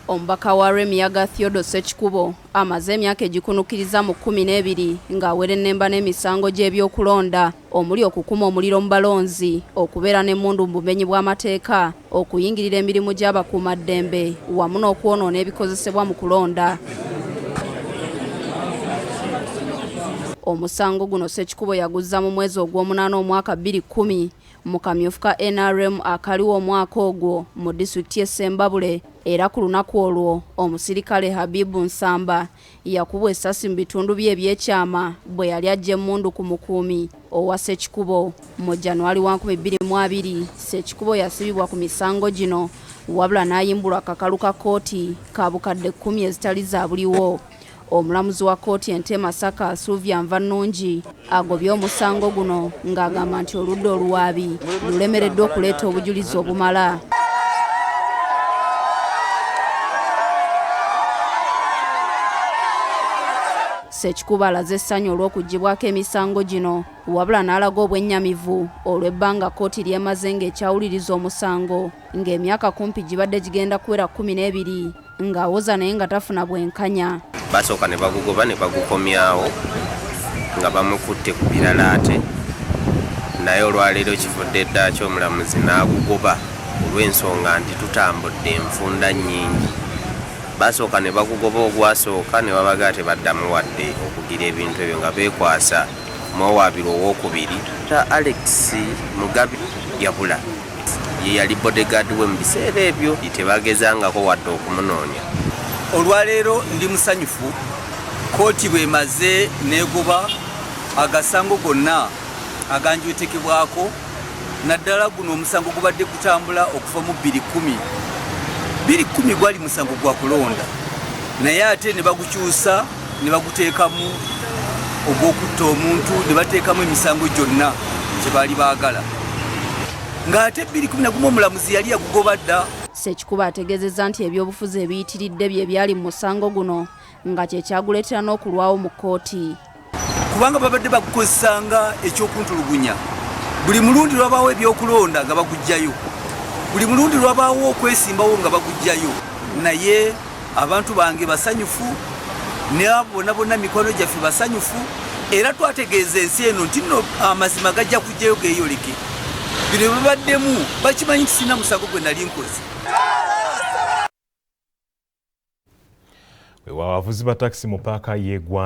Omubaka wa Rwemiyaga Theodre Ssekikubo amaze emyaka egikunukiriza mu 12 ng'awera ennemba n'emisango gy'ebyokulonda omuli okukuma omuliro mu balonzi, okubeera n'emmundu mu bumenyi bw'amateeka, okuyingirira emirimu gy'abakuumaddembe wamu n'okwonoona ebikozesebwa mu kulonda. Omusango guno Ssekikubo yaguzza mu mwezi ogw'omunaana omwaka 2010 mu kamyufu ka NRM akaliwo omwaka ogwo mu disitulikiti y'e Ssembabule, era ku lunaku olwo omusirikale Habibu Nsamba yakubwa essasi mu bitundu bye ebyekyama bwe yali ajja emmundu ku mukuumi owa Ssekikubo. Mu Januari 2020 Ssekikubo yasibibwa ku misango gino wabula n'ayimbulwa akakalu ka kkooti ka bukadde 10 ezitali za buliwo. Omulamuzi wa kkooti ente Masaka Nvanungi agobye omusango guno ng'agamba nti oludda oluwaabi lulemereddwa okuleeta obujulizi obumala. Ssekikubo alaze essanyu olw'okuggyibwako emisango gino wabula n'alaga obwennyamivu olw'ebbanga kkooti lyemaze ng'ekyawuliriza omusango ng'emyaka kumpi gibadde gigenda kuwera 12 ng'awoza naye nga tafuna bwenkanya. Basooka ne bagugoba ne bagukomyawo nga bamukutte ku birala ate naye olwaleero kivudde dda ky'omulamuzi n'agugoba olw'ensonga nti tutambudde enfunda nnyingi. Basooka ne bagugoba ogwasooka ne babaga tebaddamu wadde okugira ebintu ebyo nga beekwasa mowabiro owokubiri ta Alex Mugabi yabula ye yali bodyguard we mu biseera ebyo tebagezangako wadde okumunoonya. Olwaleero ndi musanyufu kkooti bwemaze negoba agasango gonna aganjwetekebwako naddala guno omusango gubadde kutambula okuva mu 2010 gwali musango gwa kulonda naye ate ne bagukyusa ne baguteekamu ogw'okutta omuntu ne bateekamu emisango gyonna gye baali baagala ng'ate 2011 omulamuzi yali yagugoba dda. Ssekikubo ategeezezza nti ebyobufuzi ebiyitiridde bye byali mu musango guno nga kye kyaguleetera n'okulwawo mu kkooti. Kubanga babadde bagukozesanga ekyokuntulugunya. Buli mulundi lwabaawo ebyokulonda nga baguggyayo. Buli mulundi lwabaawo okwesimbawo nga baguggyayo. Naye abantu bange basanyufu ne bonna mikwano gyaffe basanyufu era twategeeza ensi eno nti nno amazima gajja kujjayo geeyoleke. Bino babaddemu bakimanyi nti sina musango gwe nali nkoze. Abavuzi ba taxi mu paaka y'e Gwanda